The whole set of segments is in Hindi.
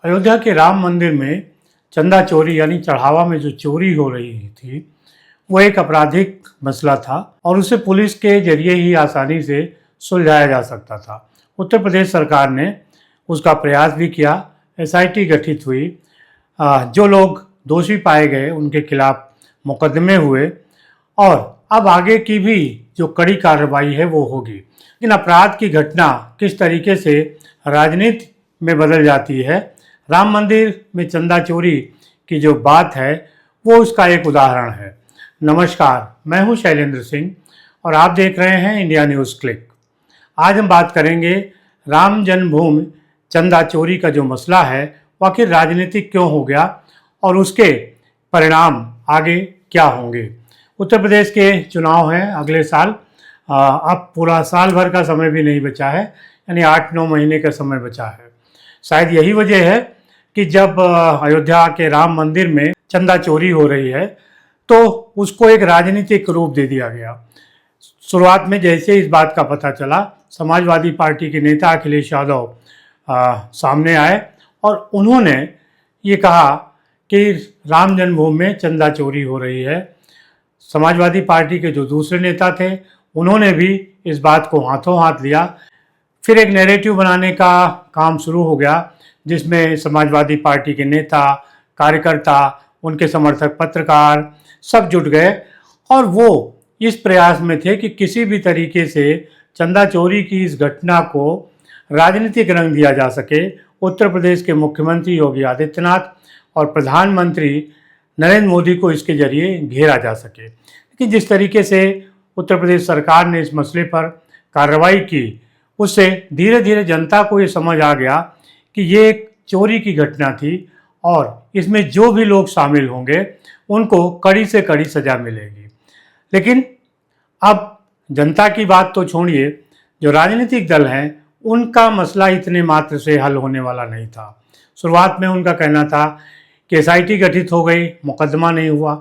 अयोध्या के राम मंदिर में चंदा चोरी यानी चढ़ावा में जो चोरी हो रही थी वो एक आपराधिक मसला था और उसे पुलिस के जरिए ही आसानी से सुलझाया जा सकता था। उत्तर प्रदेश सरकार ने उसका प्रयास भी किया। एसआईटी गठित हुई। जो लोग दोषी पाए गए उनके खिलाफ मुकदमे हुए और अब आगे की भी जो कड़ी कार्रवाई है वो होगी। लेकिन अपराध की घटना किस तरीके से राजनीति में बदल जाती है, राम मंदिर में चंदा चोरी की जो बात है वो उसका एक उदाहरण है। नमस्कार, मैं हूं शैलेंद्र सिंह और आप देख रहे हैं इंडिया न्यूज़ क्लिक। आज हम बात करेंगे राम जन्मभूमि चंदा चोरी का जो मसला है वो आखिर राजनीतिक क्यों हो गया और उसके परिणाम आगे क्या होंगे। उत्तर प्रदेश के चुनाव हैं अगले साल। अब पूरा साल भर का समय भी नहीं बचा है, यानी 8-9 महीने का समय बचा है। शायद यही वजह है कि जब अयोध्या के राम मंदिर में चंदा चोरी हो रही है तो उसको एक राजनीतिक रूप दे दिया गया। शुरुआत में जैसे इस बात का पता चला, समाजवादी पार्टी के नेता अखिलेश यादव सामने आए और उन्होंने ये कहा कि राम जन्मभूमि में चंदा चोरी हो रही है। समाजवादी पार्टी के जो दूसरे नेता थे उन्होंने भी इस बात को हाथों हाथ लिया। फिर एक नैरेटिव बनाने का काम शुरू हो गया जिसमें समाजवादी पार्टी के नेता, कार्यकर्ता, उनके समर्थक, पत्रकार सब जुट गए और वो इस प्रयास में थे कि किसी भी तरीके से चंदा चोरी की इस घटना को राजनीतिक रंग दिया जा सके। उत्तर प्रदेश के मुख्यमंत्री योगी आदित्यनाथ और प्रधानमंत्री नरेंद्र मोदी को इसके जरिए घेरा जा सके। लेकिन जिस तरीके से उत्तर प्रदेश सरकार ने इस मसले पर कार्रवाई की उससे धीरे धीरे जनता को ये समझ आ गया कि ये एक चोरी की घटना थी और इसमें जो भी लोग शामिल होंगे उनको कड़ी से कड़ी सज़ा मिलेगी। लेकिन अब जनता की बात तो छोड़िए, जो राजनीतिक दल हैं उनका मसला इतने मात्र से हल होने वाला नहीं था। शुरुआत में उनका कहना था कि एसआईटी गठित हो गई, मुकदमा नहीं हुआ।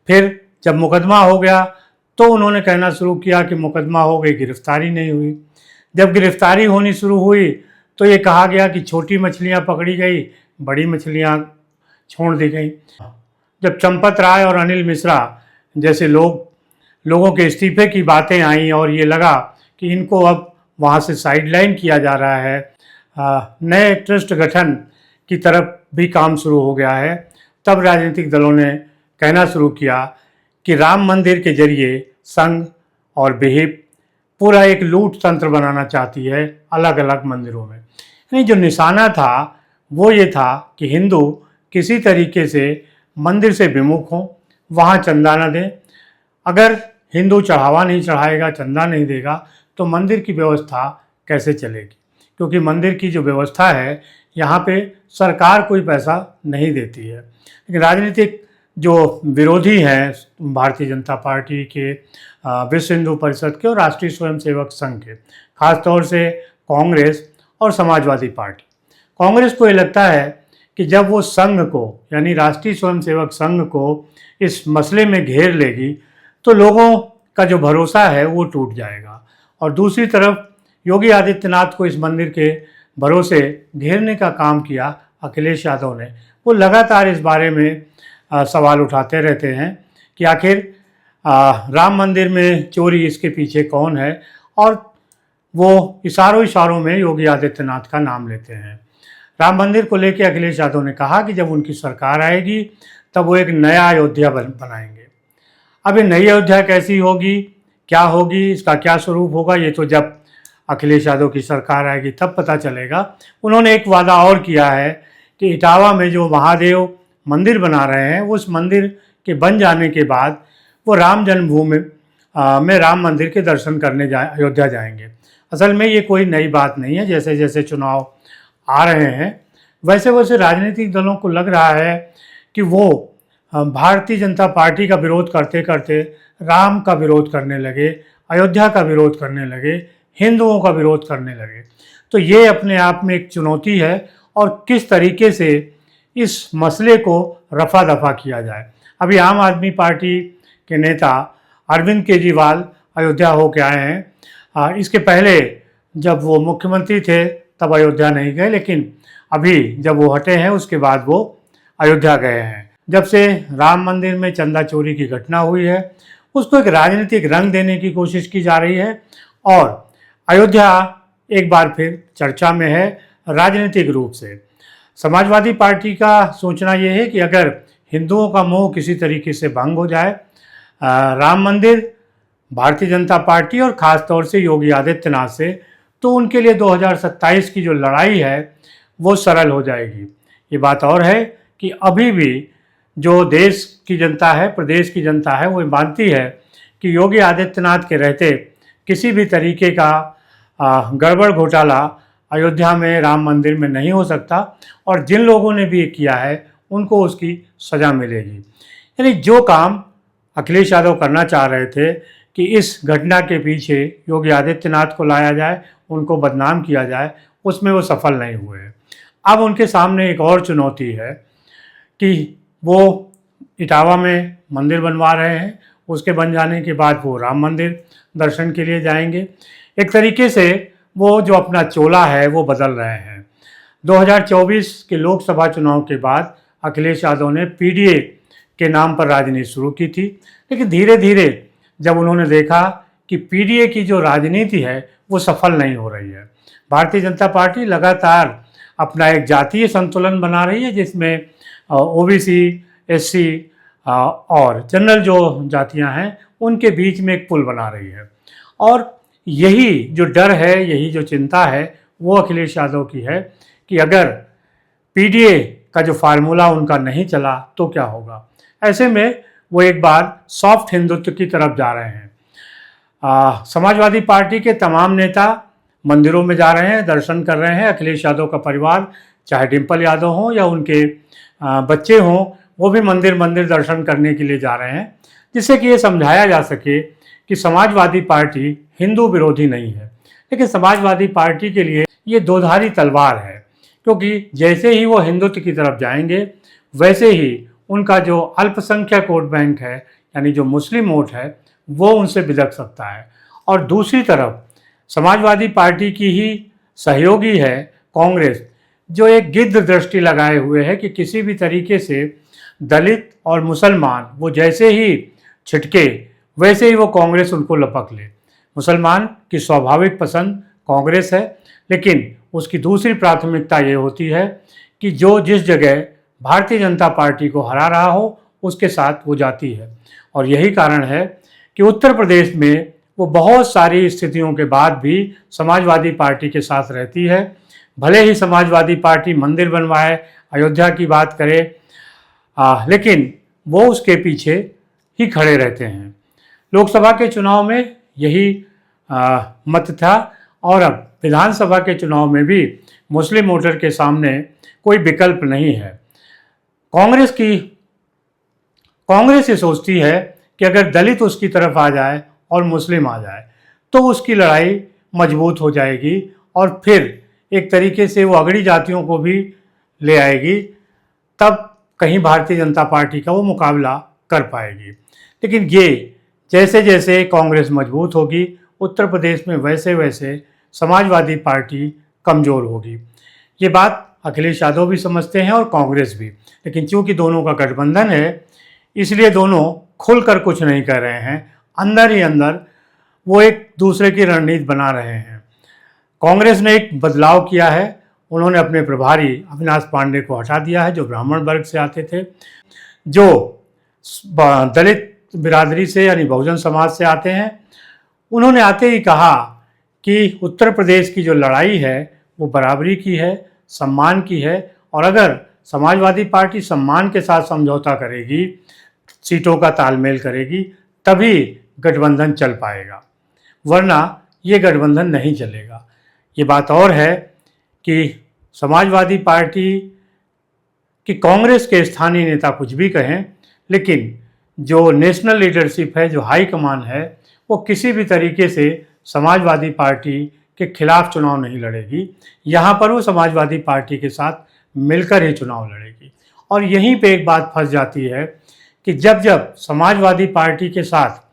फिर जब मुकदमा हो गया तो उन्होंने कहना शुरू किया कि मुकदमा हो गई, गिरफ्तारी नहीं हुई। जब गिरफ्तारी होनी शुरू हुई तो ये कहा गया कि छोटी मछलियाँ पकड़ी गई, बड़ी मछलियाँ छोड़ दी गई। जब चंपत राय और अनिल मिश्रा जैसे लोगों के इस्तीफे की बातें आई और ये लगा कि इनको अब वहाँ से साइडलाइन किया जा रहा है, नए ट्रस्ट गठन की तरफ भी काम शुरू हो गया है, तब राजनीतिक दलों ने कहना शुरू किया कि राम मंदिर के जरिए संघ और विहिप पूरा एक लूट तंत्र बनाना चाहती है अलग अलग मंदिरों में। यानी जो निशाना था वो ये था कि हिंदू किसी तरीके से मंदिर से विमुख हों, वहाँ चंदा न दें। अगर हिंदू चढ़ावा नहीं चढ़ाएगा, चंदा नहीं देगा तो मंदिर की व्यवस्था कैसे चलेगी, क्योंकि मंदिर की जो व्यवस्था है यहाँ पे सरकार कोई पैसा नहीं देती है। लेकिन राजनीतिक जो विरोधी हैं भारतीय जनता पार्टी के, विश्व हिंदू परिषद के और राष्ट्रीय स्वयंसेवक संघ के, खासतौर से कांग्रेस और समाजवादी पार्टी, कांग्रेस को ये लगता है कि जब वो संघ को यानी राष्ट्रीय स्वयंसेवक संघ को इस मसले में घेर लेगी तो लोगों का जो भरोसा है वो टूट जाएगा। और दूसरी तरफ योगी आदित्यनाथ को इस मंदिर के भरोसे घेरने का काम किया अखिलेश यादव ने। वो लगातार इस बारे में सवाल उठाते रहते हैं कि आखिर राम मंदिर में चोरी, इसके पीछे कौन है, और वो इशारों में योगी आदित्यनाथ का नाम लेते हैं। राम मंदिर को लेकर अखिलेश यादव ने कहा कि जब उनकी सरकार आएगी तब वो एक नया अयोध्या बनाएंगे। अब ये नई अयोध्या कैसी होगी, क्या होगी, इसका क्या स्वरूप होगा, ये तो जब अखिलेश यादव की सरकार आएगी तब पता चलेगा। उन्होंने एक वादा और किया है कि इटावा में जो महादेव मंदिर बना रहे हैं उस मंदिर के बन जाने के बाद वो राम जन्मभूमि में राम मंदिर के दर्शन करने अयोध्या जाएंगे। असल में ये कोई नई बात नहीं है। जैसे जैसे चुनाव आ रहे हैं वैसे वैसे राजनीतिक दलों को लग रहा है कि वो भारतीय जनता पार्टी का विरोध करते करते राम का विरोध करने लगे, अयोध्या का विरोध करने लगे, हिंदुओं का विरोध करने लगे। तो ये अपने आप में एक चुनौती है और किस तरीके से इस मसले को रफा दफा किया जाए। अभी आम आदमी पार्टी के नेता अरविंद केजरीवाल अयोध्या होके आए हैं। इसके पहले जब वो मुख्यमंत्री थे तब अयोध्या नहीं गए, लेकिन अभी जब वो हटे हैं उसके बाद वो अयोध्या गए हैं। जब से राम मंदिर में चंदा चोरी की घटना हुई है, उसको एक राजनीतिक रंग देने की कोशिश की जा रही है और अयोध्या एक बार फिर चर्चा में है राजनीतिक रूप से। समाजवादी पार्टी का सोचना यह है कि अगर हिंदुओं का मोह किसी तरीके से भंग हो जाए, राम मंदिर, भारतीय जनता पार्टी और ख़ास तौर से योगी आदित्यनाथ से, तो उनके लिए 2027 की जो लड़ाई है वो सरल हो जाएगी। ये बात और है कि अभी भी जो देश की जनता है, प्रदेश की जनता है, वो मानती है कि योगी आदित्यनाथ के रहते किसी भी तरीके का गड़बड़ घोटाला अयोध्या में राम मंदिर में नहीं हो सकता और जिन लोगों ने भी किया है उनको उसकी सज़ा मिलेगी। यानी जो काम अखिलेश यादव करना चाह रहे थे कि इस घटना के पीछे योगी आदित्यनाथ को लाया जाए, उनको बदनाम किया जाए, उसमें वो सफल नहीं हुए। अब उनके सामने एक और चुनौती है कि वो इटावा में मंदिर बनवा रहे हैं, उसके बन जाने के बाद वो राम मंदिर दर्शन के लिए जाएंगे। एक तरीके से वो जो अपना चोला है वो बदल रहे हैं। 2024 के लोकसभा चुनाव के बाद अखिलेश यादव ने पीडीए के नाम पर राजनीति शुरू की थी, लेकिन धीरे धीरे जब उन्होंने देखा कि पीडीए की जो राजनीति है वो सफल नहीं हो रही है, भारतीय जनता पार्टी लगातार अपना एक जातीय संतुलन बना रही है जिसमें ओबीसी, एससी और जनरल जो जातियां हैं उनके बीच में एक पुल बना रही है। और यही जो डर है, यही जो चिंता है वो अखिलेश यादव की है कि अगर पीडीए का जो फार्मूला उनका नहीं चला तो क्या होगा। ऐसे में वो एक बार सॉफ्ट हिंदुत्व की तरफ जा रहे हैं। समाजवादी पार्टी के तमाम नेता मंदिरों में जा रहे हैं, दर्शन कर रहे हैं। अखिलेश यादव का परिवार, चाहे डिम्पल यादव हों या उनके बच्चे हों, वो भी मंदिर दर्शन करने के लिए जा रहे हैं, जिससे कि ये समझाया जा सके कि समाजवादी पार्टी हिंदू विरोधी नहीं है। लेकिन समाजवादी पार्टी के लिए ये दोधारी तलवार है, क्योंकि जैसे ही वो हिंदुत्व की तरफ जाएंगे वैसे ही उनका जो अल्पसंख्यक वोट बैंक है, यानी जो मुस्लिम वोट है, वो उनसे बिदक सकता है। और दूसरी तरफ समाजवादी पार्टी की ही सहयोगी है कांग्रेस, जो एक गिद्ध दृष्टि लगाए हुए है कि किसी भी तरीके से दलित और मुसलमान वो जैसे ही छिटके वैसे ही वो कांग्रेस उनको लपक ले। मुसलमान की स्वाभाविक पसंद कांग्रेस है, लेकिन उसकी दूसरी प्राथमिकता ये होती है कि जो जिस जगह भारतीय जनता पार्टी को हरा रहा हो उसके साथ वो जाती है। और यही कारण है कि उत्तर प्रदेश में वो बहुत सारी स्थितियों के बाद भी समाजवादी पार्टी के साथ रहती है। भले ही समाजवादी पार्टी मंदिर बनवाए, अयोध्या की बात करे, लेकिन वो उसके पीछे ही खड़े रहते हैं। लोकसभा के चुनाव में यही मत था और अब विधानसभा के चुनाव में भी मुस्लिम वोटर के सामने कोई विकल्प नहीं है। कांग्रेस ये सोचती है कि अगर दलित उसकी तरफ आ जाए और मुस्लिम आ जाए तो उसकी लड़ाई मजबूत हो जाएगी और फिर एक तरीके से वो अगड़ी जातियों को भी ले आएगी, तब कहीं भारतीय जनता पार्टी का वो मुकाबला कर पाएगी। लेकिन ये जैसे जैसे कांग्रेस मजबूत होगी उत्तर प्रदेश में वैसे वैसे समाजवादी पार्टी कमज़ोर होगी। ये बात अखिलेश यादव भी समझते हैं और कांग्रेस भी, लेकिन चूंकि दोनों का गठबंधन है इसलिए दोनों खुलकर कुछ नहीं कर रहे हैं। अंदर ही अंदर वो एक दूसरे की रणनीति बना रहे हैं। कांग्रेस ने एक बदलाव किया है, उन्होंने अपने प्रभारी अविनाश पांडे को हटा दिया है, जो ब्राह्मण वर्ग से आते थे, जो दलित बिरादरी से यानी बहुजन समाज से आते हैं। उन्होंने आते ही कहा कि उत्तर प्रदेश की जो लड़ाई है वो बराबरी की है, सम्मान की है, और अगर समाजवादी पार्टी सम्मान के साथ समझौता करेगी, सीटों का तालमेल करेगी, तभी गठबंधन चल पाएगा, वरना ये गठबंधन नहीं चलेगा। ये बात और है कि समाजवादी पार्टी कि कांग्रेस के स्थानीय नेता कुछ भी कहें, लेकिन जो नेशनल लीडरशिप है, जो हाई कमान है, वो किसी भी तरीके से समाजवादी पार्टी के खिलाफ चुनाव नहीं लड़ेगी। यहाँ पर वो समाजवादी पार्टी के साथ मिलकर ही चुनाव लड़ेगी। और यहीं पे एक बात फंस जाती है कि जब जब समाजवादी पार्टी के साथ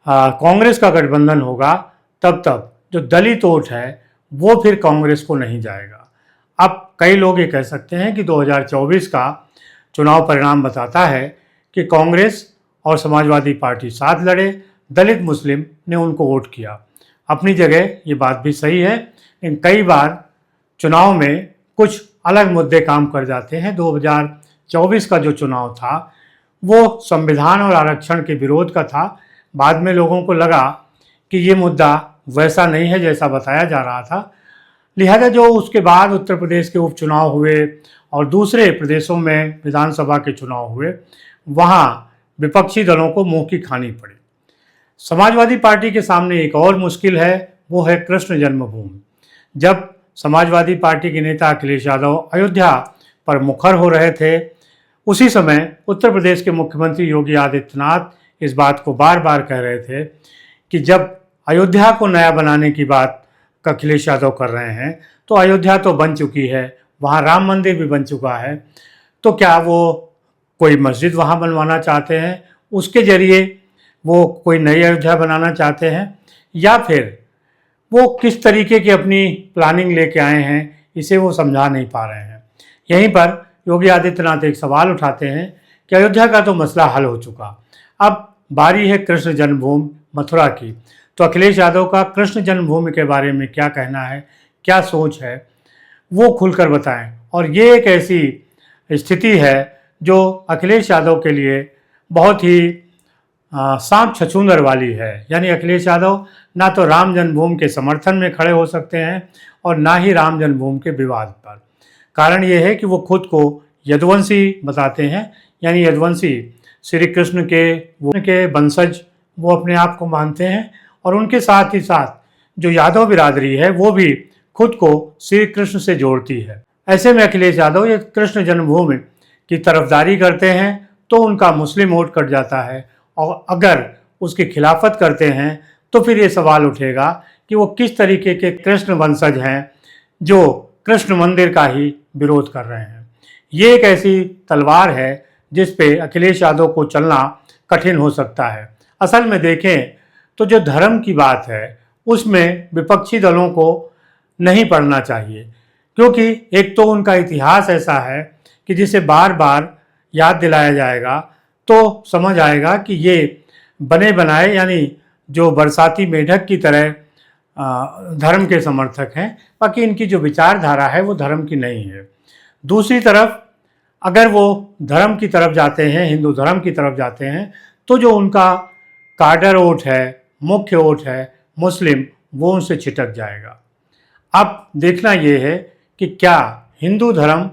कांग्रेस का गठबंधन होगा, तब तब जो दलित वोट है वो फिर कांग्रेस को नहीं जाएगा। अब कई लोग ये कह सकते हैं कि 2024 का चुनाव परिणाम बताता है कि कांग्रेस और समाजवादी पार्टी साथ लड़े, दलित मुस्लिम ने उनको वोट किया। अपनी जगह ये बात भी सही है, लेकिन कई बार चुनाव में कुछ अलग मुद्दे काम कर जाते हैं। 2024 का जो चुनाव था वो संविधान और आरक्षण के विरोध का था। बाद में लोगों को लगा कि ये मुद्दा वैसा नहीं है जैसा बताया जा रहा था, लिहाजा जो उसके बाद उत्तर प्रदेश के उपचुनाव हुए और दूसरे प्रदेशों में विधानसभा के चुनाव हुए, वहाँ विपक्षी दलों को मुंह की खानी पड़ी। समाजवादी पार्टी के सामने एक और मुश्किल है, वो है कृष्ण जन्मभूमि। जब समाजवादी पार्टी के नेता अखिलेश यादव अयोध्या पर मुखर हो रहे थे, उसी समय उत्तर प्रदेश के मुख्यमंत्री योगी आदित्यनाथ इस बात को बार बार कह रहे थे कि जब अयोध्या को नया बनाने की बात अखिलेश यादव कर रहे हैं तो अयोध्या तो बन चुकी है, वहाँ राम मंदिर भी बन चुका है, तो क्या वो कोई मस्जिद वहाँ बनवाना चाहते हैं, उसके जरिए वो कोई नई अयोध्या बनाना चाहते हैं, या फिर वो किस तरीके की अपनी प्लानिंग लेके आए हैं, इसे वो समझा नहीं पा रहे हैं। यहीं पर योगी आदित्यनाथ एक सवाल उठाते हैं कि अयोध्या का तो मसला हल हो चुका, अब बारी है कृष्ण जन्मभूमि मथुरा की। तो अखिलेश यादव का कृष्ण जन्मभूमि के बारे में क्या कहना है, क्या सोच है, वो खुलकर बताएं। और ये एक ऐसी स्थिति है जो अखिलेश यादव के लिए बहुत ही सांप छछूंदर वाली है। यानी अखिलेश यादव ना तो राम जन्मभूमि के समर्थन में खड़े हो सकते हैं और ना ही राम जन्मभूमि के विवाद पर। कारण ये है कि वो खुद को यदुवंशी बताते हैं, यानी यदुवंशी श्री कृष्ण के वंशज वो अपने आप को मानते हैं, और उनके साथ ही साथ जो यादव बिरादरी है वो भी खुद को श्री कृष्ण से जोड़ती है। ऐसे में अखिलेश यादव ये कृष्ण जन्मभूमि की तरफदारी करते हैं तो उनका मुस्लिम वोट कट जाता है, और अगर उसकी खिलाफत करते हैं तो फिर ये सवाल उठेगा कि वो किस तरीके के कृष्ण वंशज हैं जो कृष्ण मंदिर का ही विरोध कर रहे हैं। ये एक ऐसी तलवार है जिस पे अखिलेश यादव को चलना कठिन हो सकता है। असल में देखें तो जो धर्म की बात है उसमें विपक्षी दलों को नहीं पढ़ना चाहिए, क्योंकि एक तो उनका इतिहास ऐसा है कि जिसे बार बार याद दिलाया जाएगा तो समझ आएगा कि ये बने बनाए यानी जो बरसाती मेढक की तरह धर्म के समर्थक हैं, बाकी इनकी जो विचारधारा है वो धर्म की नहीं है। दूसरी तरफ अगर वो धर्म की तरफ जाते हैं, हिंदू धर्म की तरफ जाते हैं, तो जो उनका काडर वोट है, मुख्य वोट है मुस्लिम, वो उनसे छिटक जाएगा। अब देखना ये है कि क्या हिंदू धर्म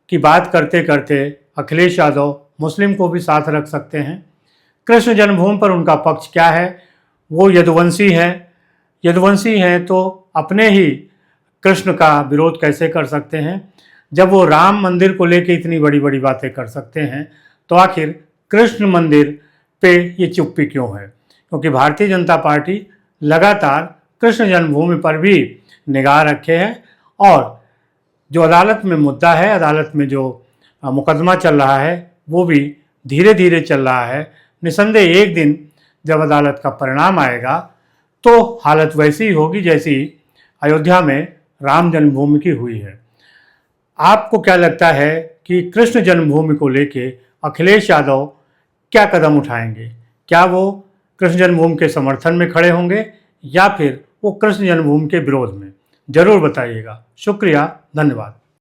की बात करते करते अखिलेश यादव मुस्लिम को भी साथ रख सकते हैं। कृष्ण जन्मभूमि पर उनका पक्ष क्या है, वो यदुवंशी हैं तो अपने ही कृष्ण का विरोध कैसे कर सकते हैं। जब वो राम मंदिर को लेकर इतनी बड़ी बड़ी बातें कर सकते हैं तो आखिर कृष्ण मंदिर पे ये चुप्पी क्यों है, क्योंकि भारतीय जनता पार्टी लगातार कृष्ण जन्मभूमि पर भी निगाह रखे है, और जो अदालत में मुद्दा है, अदालत में जो मुकदमा चल रहा है वो भी धीरे धीरे चल रहा है। निसंदेह एक दिन जब अदालत का परिणाम आएगा तो हालत वैसी होगी जैसी अयोध्या में राम जन्मभूमि की हुई है। आपको क्या लगता है कि कृष्ण जन्मभूमि को लेके अखिलेश यादव क्या कदम उठाएंगे? क्या वो कृष्ण जन्मभूमि के समर्थन में खड़े होंगे या फिर वो कृष्ण जन्मभूमि के विरोध में? जरूर बताइएगा। शुक्रिया, धन्यवाद।